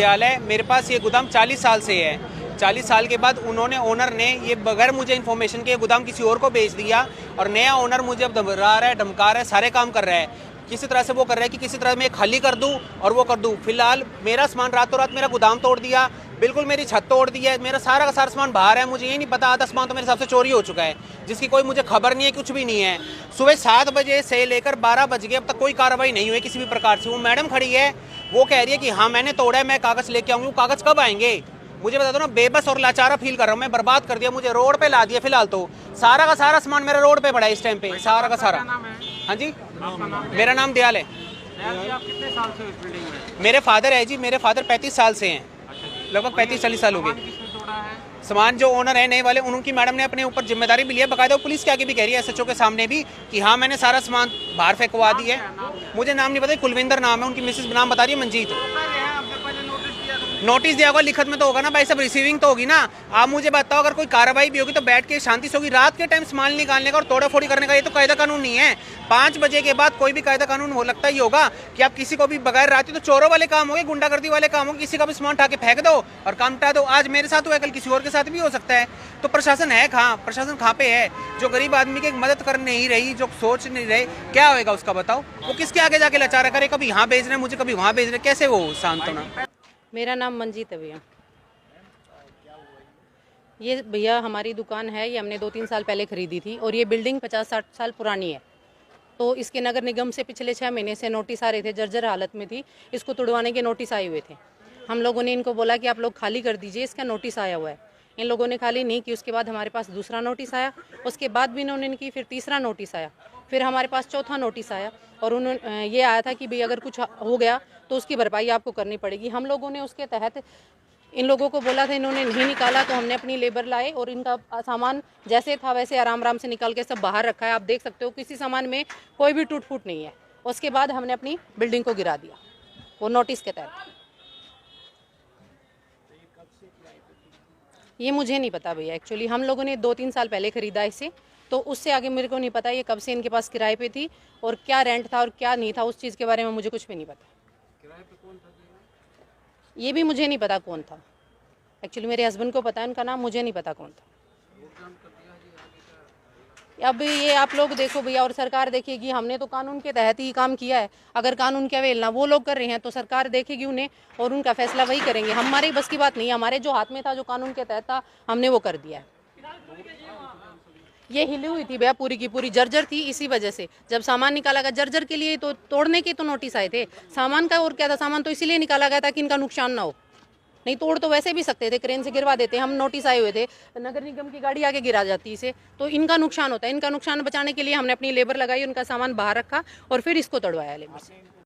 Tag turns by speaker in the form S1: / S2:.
S1: दयाल है। मेरे पास ये गोदाम 40 साल से है। 40 साल के बाद उन्होंने ओनर ने ये बगैर मुझे इन्फॉर्मेशन के गोदाम किसी और को बेच दिया और नया ओनर मुझे अब धमका रहा है, धमका रहा है, सारे काम कर रहा है। किसी तरह से वो कर रहा है कि किसी तरह मैं खाली कर दूं और वो कर दूं। फिलहाल मेरा सामान रातों रात मेरा गोदाम तोड़ दिया, बिल्कुल मेरी छत तोड़ दी है, मेरा सारा का सारा सामान बाहर है। मुझे ये नहीं पता, आधा सामान तो मेरे हिसाब से चोरी हो चुका है, जिसकी कोई मुझे खबर नहीं है, कुछ भी नहीं है। सुबह 7 बजे से लेकर 12 बज गए, अब तक कोई कार्रवाई नहीं हुई किसी भी प्रकार से। वो मैडम खड़ी है, वो कह रही है कि हाँ मैंने तोड़ा है, मैं कागज़ लेके आऊँगी। कागज़ कब आएंगे मुझे बता दो ना। बेबस और लाचारा फील कर रहा हूँ मैं, बर्बाद कर दिया मुझे, रोड पे ला दिया। फिलहाल तो सारा का सारा सामान मेरा रोड पे पड़ा है इस टाइम पे, सारा का सारा। हाँ जी, मेरा नाम दयाल है।
S2: आप कितने साल से इस बिल्डिंग में?
S1: मेरे फादर है जी, मेरे फादर 35 साल से हैं, लगभग 35-40 साल हो गए।
S2: किसने तोड़ा है?
S1: सामान जो ओनर है नए वाले, उनकी मैडम ने अपने ऊपर जिम्मेदारी भी लिया, बकायदा पुलिस के आगे भी कह रही है, एसएचओ के सामने भी, कि हाँ मैंने सारा सामान बाहर फेंकवा दी है। मुझे नाम नहीं पता, कुलविंदर नाम है, उनकी मिसेज नाम बता रही है मंजीत। नोटिस दिया होगा, लिखत में तो होगा ना भाई, सब रिसीविंग तो होगी ना। आप मुझे बताओ, अगर कोई कार्रवाई भी होगी तो बैठ के शांति से होगी। रात के टाइम सामान निकालने का और तोड़ा फोड़ी करने का ये तो कायदा कानून नहीं है। 5 बजे के बाद कोई भी कायदा कानून हो लगता ही होगा कि आप किसी को भी बगैर राती, तो चोरों वाले काम हो गए, गुंडागर्दी वाले काम हो, किसी का भी सामान उठा के फेंक दो और काम हटा दो। आज मेरे साथ हुआ, कल किसी और के साथ भी हो सकता है। तो प्रशासन है कहाँ? प्रशासन कहाँ पे है? जो गरीब आदमी की मदद कर नहीं रही, जो सोच नहीं रहे, क्या होएगा उसका बताओ? वो किसके आगे जाके लाचारा करे, कभी यहाँ भेज रहे मुझे, कभी वहाँ भेज रहे, कैसे वो शांत होना?
S3: मेरा नाम मंजीत है भैया। ये भैया हमारी दुकान है, ये हमने 2-3 साल पहले खरीदी थी और ये बिल्डिंग 50-60 साल पुरानी है। तो इसके नगर निगम से पिछले 6 महीने से नोटिस आ रहे थे, जर्जर हालत में थी, इसको तुड़वाने के नोटिस आए हुए थे। हम लोगों ने इनको बोला कि आप लोग खाली कर दीजिए, इसका नोटिस आया हुआ है। इन लोगों ने खाली नहीं की। उसके बाद हमारे पास दूसरा नोटिस आया, उसके बाद भी इन्होंने नहीं की, फिर तीसरा नोटिस आया, फिर हमारे पास चौथा नोटिस आया और उन्होंने ये आया था कि भाई अगर कुछ हो गया तो उसकी भरपाई आपको करनी पड़ेगी। हम लोगों ने उसके तहत इन लोगों को बोला था, इन्होंने नहीं निकाला, तो हमने अपनी लेबर लाए और इनका सामान जैसे था वैसे आराम आराम से निकाल के सब बाहर रखा है। आप देख सकते हो किसी सामान में कोई भी टूट फूट नहीं है। उसके बाद हमने अपनी बिल्डिंग को गिरा दिया, वो नोटिस के तहत। ये मुझे नहीं पता भैया, एक्चुअली हम लोगों ने 2-3 साल पहले खरीदा इसे, तो उससे आगे मेरे को नहीं पता ये कब से इनके पास किराए पे थी और क्या रेंट था और क्या नहीं था, उस चीज़ के बारे में मुझे कुछ भी नहीं पता।
S2: किराए पे कौन था?
S3: ये भी मुझे नहीं पता कौन था, एक्चुअली मेरे हस्बैंड को पता है उनका नाम, मुझे नहीं पता कौन था। अब ये आप लोग देखो भैया और सरकार देखेगी। हमने तो कानून के तहत ही काम किया है, अगर कानून की अवहेलना वो लोग कर रहे हैं तो सरकार देखेगी उन्हें और उनका फैसला वही करेंगे। हमारे बस की बात नहीं है, हमारे जो हाथ में था, जो कानून के तहत था, हमने वो कर दिया है। ये हिली हुई थी भैया, पूरी की पूरी जर्जर थी, इसी वजह से जब सामान निकाला गया जर्जर के लिए, तो तोड़ने के तो नोटिस आए थे, सामान का और क्या था, सामान तो इसीलिए निकाला गया था कि इनका नुकसान ना हो। नहीं तोड़ तो वैसे भी सकते थे, क्रेन से गिरवा देते। हम नोटिस आए हुए थे, नगर निगम की गाड़ी आके गिरा जाती इसे, तो इनका नुकसान होता है। इनका नुकसान बचाने के लिए हमने अपनी लेबर लगाई, उनका सामान बाहर रखा और फिर इसको तोड़वाया लेबर से।